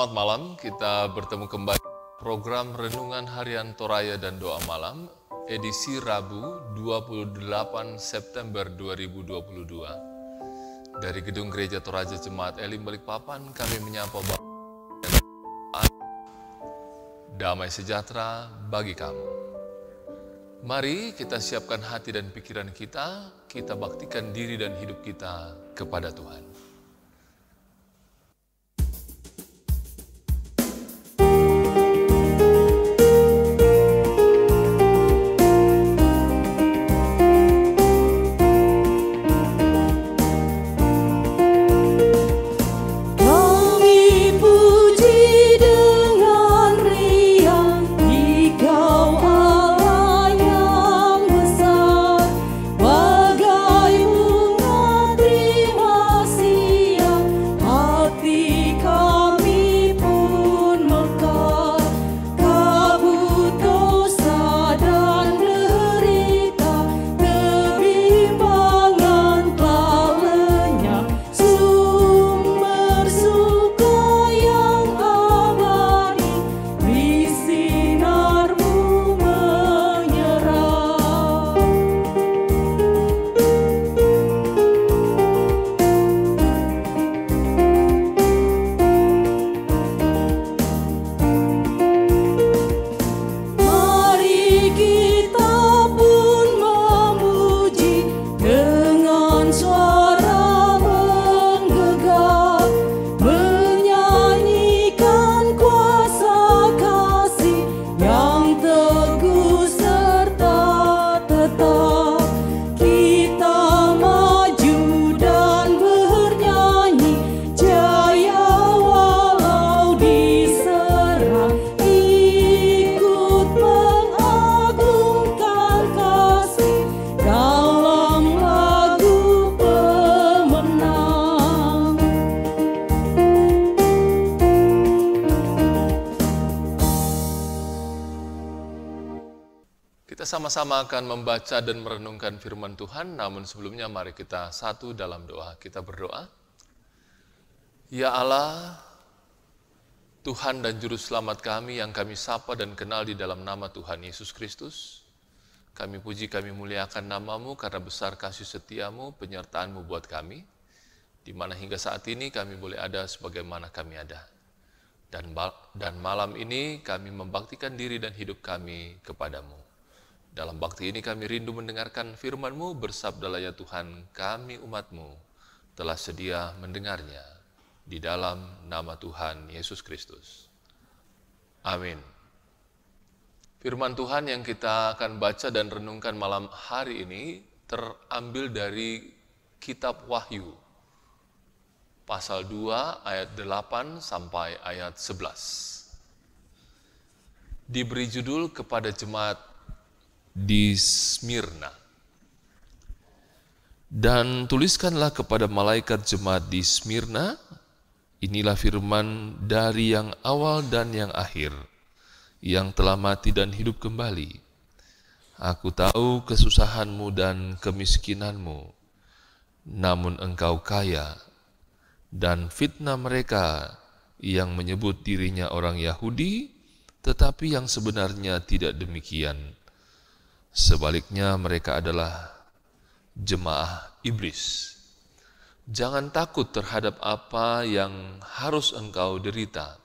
Selamat malam, kita bertemu kembali program Renungan Harian Toraya dan Doa Malam, edisi Rabu 28 September 2022. Dari Gedung Gereja Toraja Jemaat Elim Balikpapan, kami menyapa Bapak dan damai sejahtera bagi kamu. Mari kita siapkan hati dan pikiran kita baktikan diri dan hidup kita kepada Tuhan. Sama-sama akan membaca dan merenungkan firman Tuhan, namun sebelumnya mari kita satu dalam doa. Kita berdoa. Ya Allah, Tuhan dan Juru Selamat kami yang kami sapa dan kenal di dalam nama Tuhan Yesus Kristus. Kami puji, kami muliakan nama-Mu karena besar kasih setia-Mu, penyertaan-Mu buat kami, di mana hingga saat ini kami boleh ada sebagaimana kami ada. Dan malam ini kami membaktikan diri dan hidup kami kepada-Mu. Dalam bakti ini kami rindu mendengarkan firman-Mu, bersabdalah ya Tuhan, kami umat-Mu telah sedia mendengarnya di dalam nama Tuhan Yesus Kristus. Amin. Firman Tuhan yang kita akan baca dan renungkan malam hari ini terambil dari kitab Wahyu, pasal 2 ayat 8 sampai ayat 11. Diberi judul kepada jemaat di Smyrna. Dan tuliskanlah kepada malaikat jemaat di Smyrna, inilah firman dari yang awal dan yang akhir, yang telah mati dan hidup kembali. Aku tahu kesusahanmu dan kemiskinanmu, namun engkau kaya, dan fitnah mereka yang menyebut dirinya orang Yahudi, tetapi yang sebenarnya tidak demikian. Sebaliknya mereka adalah jemaah iblis. Jangan takut terhadap apa yang harus engkau derita.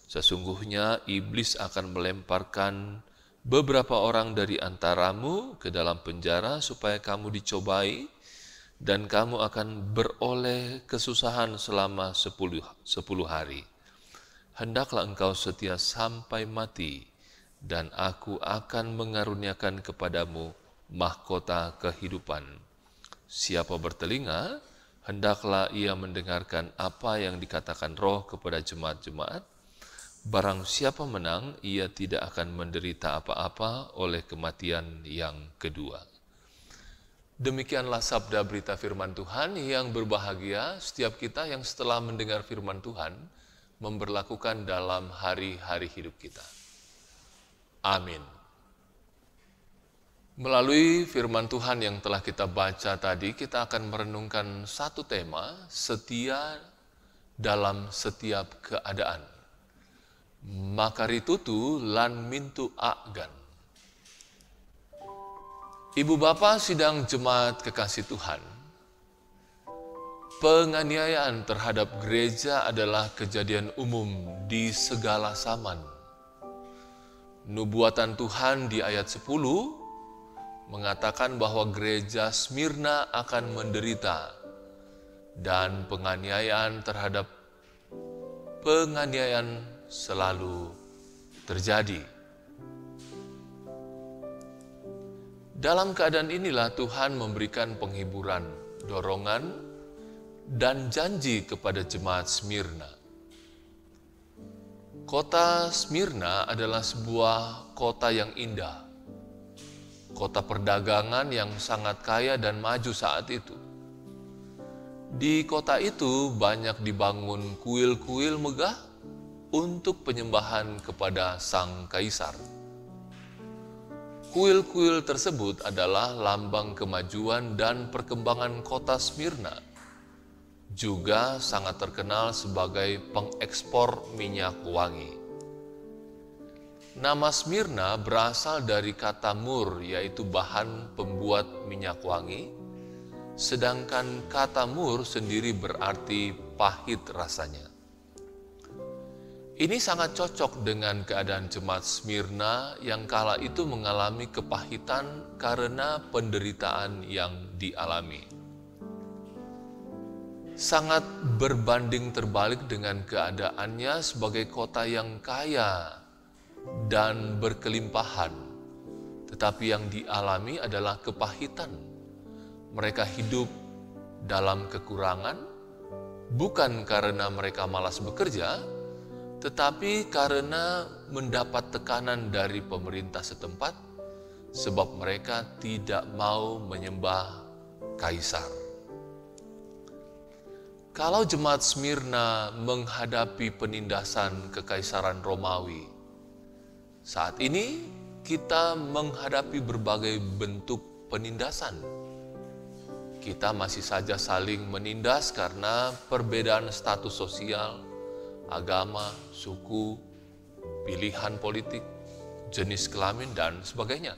Sesungguhnya iblis akan melemparkan beberapa orang dari antaramu ke dalam penjara supaya kamu dicobai dan kamu akan beroleh kesusahan selama 10 hari. Hendaklah engkau setia sampai mati, dan aku akan mengaruniakan kepadamu mahkota kehidupan. Siapa bertelinga, hendaklah ia mendengarkan apa yang dikatakan Roh kepada jemaat-jemaat. Barang siapa menang, ia tidak akan menderita apa-apa oleh kematian yang kedua. Demikianlah sabda berita firman Tuhan yang berbahagia setiap kita yang setelah mendengar firman Tuhan, memberlakukan dalam hari-hari hidup kita. Amin. Melalui firman Tuhan yang telah kita baca tadi, kita akan merenungkan satu tema, setia dalam setiap keadaan. Makaritutu lan mintu agan. Ibu bapa sidang jemaat kekasih Tuhan, penganiayaan terhadap gereja adalah kejadian umum di segala zaman. Nubuatan Tuhan di ayat 10 mengatakan bahwa gereja Smyrna akan menderita dan penganiayaan selalu terjadi. Dalam keadaan inilah Tuhan memberikan penghiburan, dorongan, dan janji kepada jemaat Smyrna. Kota Smyrna adalah sebuah kota yang indah, kota perdagangan yang sangat kaya dan maju saat itu. Di kota itu banyak dibangun kuil-kuil megah untuk penyembahan kepada Sang Kaisar. Kuil-kuil tersebut adalah lambang kemajuan dan perkembangan kota Smyrna. Juga sangat terkenal sebagai pengekspor minyak wangi. Nama Smyrna berasal dari kata mur, yaitu bahan pembuat minyak wangi, sedangkan kata mur sendiri berarti pahit rasanya. Ini sangat cocok dengan keadaan jemaat Smyrna yang kala itu mengalami kepahitan karena penderitaan yang dialami. Sangat berbanding terbalik dengan keadaannya sebagai kota yang kaya dan berkelimpahan. Tetapi yang dialami adalah kepahitan. Mereka hidup dalam kekurangan, bukan karena mereka malas bekerja, tetapi karena mendapat tekanan dari pemerintah setempat, sebab mereka tidak mau menyembah kaisar. Kalau jemaat Smyrna menghadapi penindasan kekaisaran Romawi, saat ini kita menghadapi berbagai bentuk penindasan. Kita masih saja saling menindas karena perbedaan status sosial, agama, suku, pilihan politik, jenis kelamin, dan sebagainya.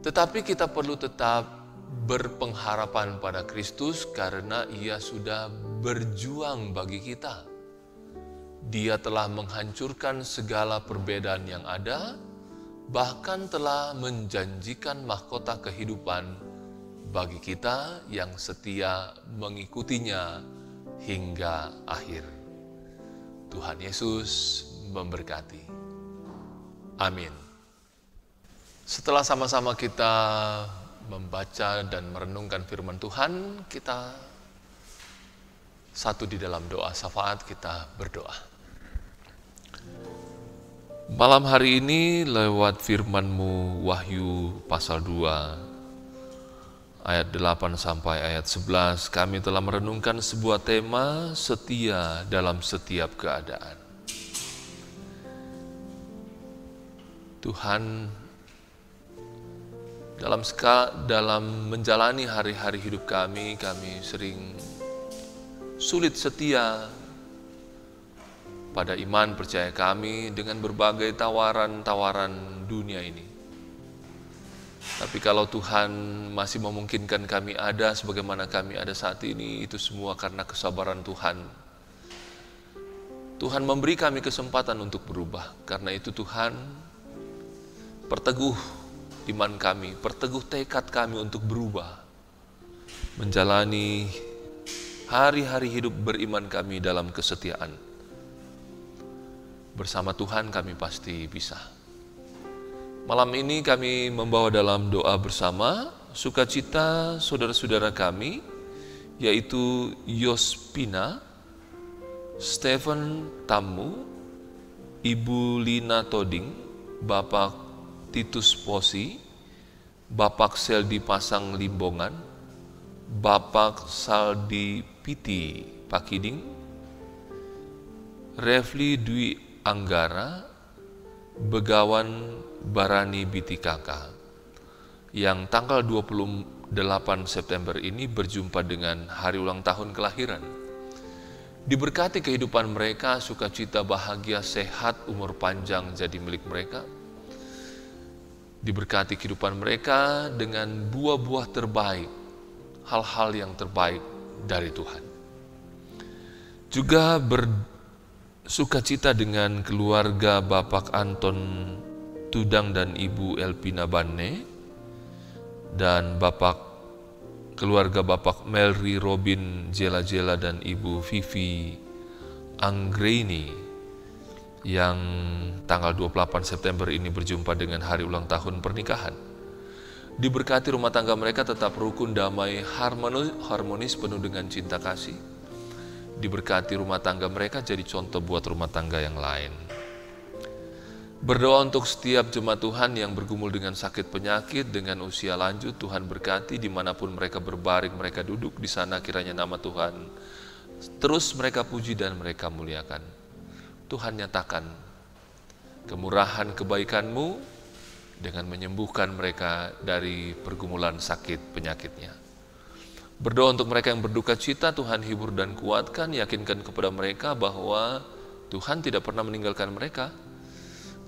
Tetapi kita perlu tetap berpengharapan pada Kristus karena Ia sudah berjuang bagi kita. Dia telah menghancurkan segala perbedaan yang ada, bahkan telah menjanjikan mahkota kehidupan bagi kita yang setia mengikutinya hingga akhir. Tuhan Yesus memberkati. Amin. Setelah sama-sama kita membaca dan merenungkan firman Tuhan, kita satu di dalam doa syafaat, kita berdoa. Malam hari ini lewat firman-Mu Wahyu pasal 2 ayat 8 sampai ayat 11, kami telah merenungkan sebuah tema setia dalam setiap keadaan. Tuhan, dalam menjalani hari-hari hidup kami sering sulit setia pada iman percaya kami dengan berbagai tawaran-tawaran dunia ini. Tapi kalau Tuhan masih memungkinkan kami ada sebagaimana kami ada saat ini, itu semua karena kesabaran Tuhan. Tuhan memberi kami kesempatan untuk berubah. Karena itu Tuhan, perteguh iman kami, perteguh tekad kami untuk berubah. Menjalani hari-hari hidup beriman kami dalam kesetiaan. Bersama Tuhan kami pasti bisa. Malam ini kami membawa dalam doa bersama sukacita saudara-saudara kami, yaitu Yospina, Stephen Tamu, Ibu Lina Toding, Bapak Titus Posi, Bapak Seldi Pasang Limbongan, Bapak Saldi Piti Pakiding, Refli Dwi Anggara, Begawan Barani Bitikaka, yang tanggal 28 September ini berjumpa dengan hari ulang tahun kelahiran. Diberkati kehidupan mereka, sukacita, bahagia, sehat, umur panjang jadi milik mereka. Diberkati kehidupan mereka dengan buah-buah terbaik, hal-hal yang terbaik dari Tuhan. Juga bersukacita dengan keluarga Bapak Anton Tudang dan Ibu Elpina Banne, dan keluarga Bapak Melri Robin Jela dan Ibu Vivi Anggreni yang tanggal 28 September ini berjumpa dengan hari ulang tahun pernikahan. Diberkati rumah tangga mereka tetap rukun, damai, harmonis, penuh dengan cinta kasih. Diberkati rumah tangga mereka jadi contoh buat rumah tangga yang lain. Berdoa untuk setiap jemaat Tuhan yang bergumul dengan sakit penyakit, dengan usia lanjut. Tuhan berkati dimanapun mereka berbaring, mereka duduk di sana, kiranya nama Tuhan terus mereka puji dan mereka muliakan. Tuhan nyatakan kemurahan kebaikan-Mu dengan menyembuhkan mereka dari pergumulan sakit penyakitnya. Berdoa untuk mereka yang berduka cita, Tuhan hibur dan kuatkan, yakinkan kepada mereka bahwa Tuhan tidak pernah meninggalkan mereka.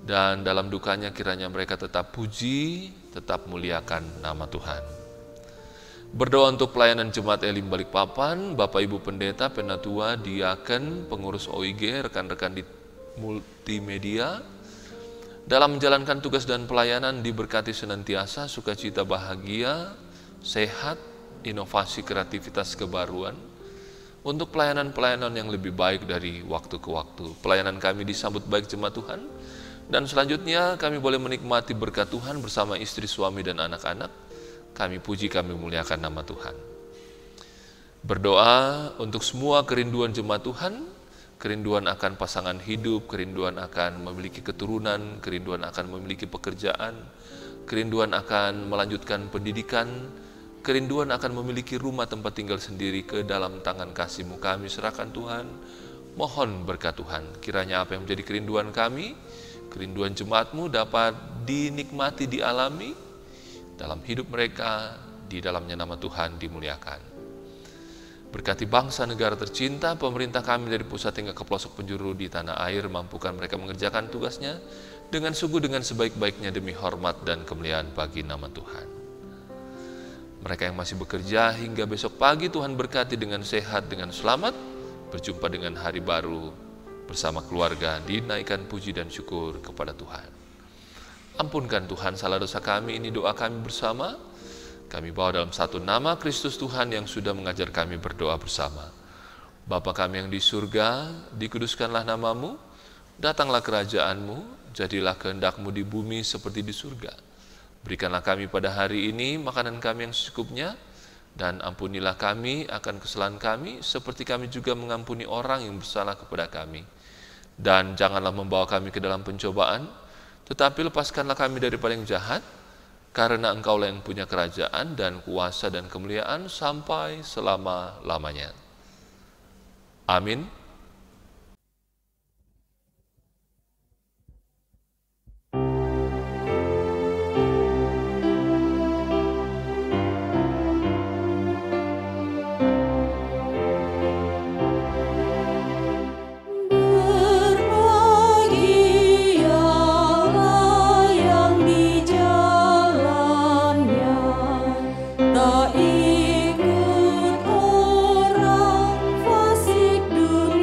Dan dalam dukanya kiranya mereka tetap puji, tetap muliakan nama Tuhan. Berdoa untuk pelayanan Jemaat Elim Balikpapan, Bapak Ibu Pendeta, Penatua, Diaken, pengurus OIG, rekan-rekan di multimedia. Dalam menjalankan tugas dan pelayanan diberkati senantiasa, sukacita, bahagia, sehat, inovasi, kreativitas, kebaruan. Untuk pelayanan-pelayanan yang lebih baik dari waktu ke waktu. Pelayanan kami disambut baik jemaat Tuhan. Dan selanjutnya kami boleh menikmati berkat Tuhan bersama istri, suami, dan anak-anak. Kami puji, kami muliakan nama Tuhan. Berdoa untuk semua kerinduan jemaat Tuhan, kerinduan akan pasangan hidup, kerinduan akan memiliki keturunan, kerinduan akan memiliki pekerjaan, kerinduan akan melanjutkan pendidikan, kerinduan akan memiliki rumah tempat tinggal sendiri. Ke dalam tangan kasih-Mu kami serahkan Tuhan. Mohon berkat Tuhan, kiranya apa yang menjadi kerinduan kami, kerinduan jemaat-Mu dapat dinikmati, dialami dalam hidup mereka, di dalamnya nama Tuhan dimuliakan. Berkati bangsa negara tercinta, pemerintah kami dari pusat hingga ke pelosok penjuru di tanah air, mampukan mereka mengerjakan tugasnya dengan sungguh, dengan sebaik-baiknya demi hormat dan kemuliaan bagi nama Tuhan. Mereka yang masih bekerja hingga besok pagi, Tuhan berkati dengan sehat, dengan selamat, berjumpa dengan hari baru, bersama keluarga, dinaikkan puji dan syukur kepada Tuhan. Ampunkan Tuhan salah dosa kami, ini doa kami bersama. Kami bawa dalam satu nama Kristus Tuhan yang sudah mengajar kami berdoa bersama. Bapa kami yang di surga, dikuduskanlah nama-Mu, datanglah kerajaan-Mu, jadilah kehendak-Mu di bumi seperti di surga. Berikanlah kami pada hari ini makanan kami yang secukupnya, dan ampunilah kami akan kesalahan kami, seperti kami juga mengampuni orang yang bersalah kepada kami. Dan janganlah membawa kami ke dalam pencobaan, tetapi lepaskanlah kami daripada yang jahat, karena Engkau-lah yang punya kerajaan dan kuasa dan kemuliaan sampai selama-lamanya. Amin. Tak ikut orang fasik dunia.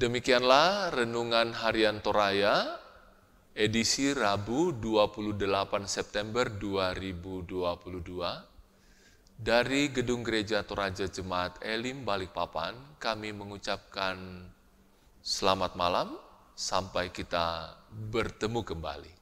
Demikianlah Renungan Harian Toraya, edisi Rabu 28 September 2022. Dari Gedung Gereja Toraja Jemaat Elim Balikpapan, kami mengucapkan selamat malam, sampai kita bertemu kembali.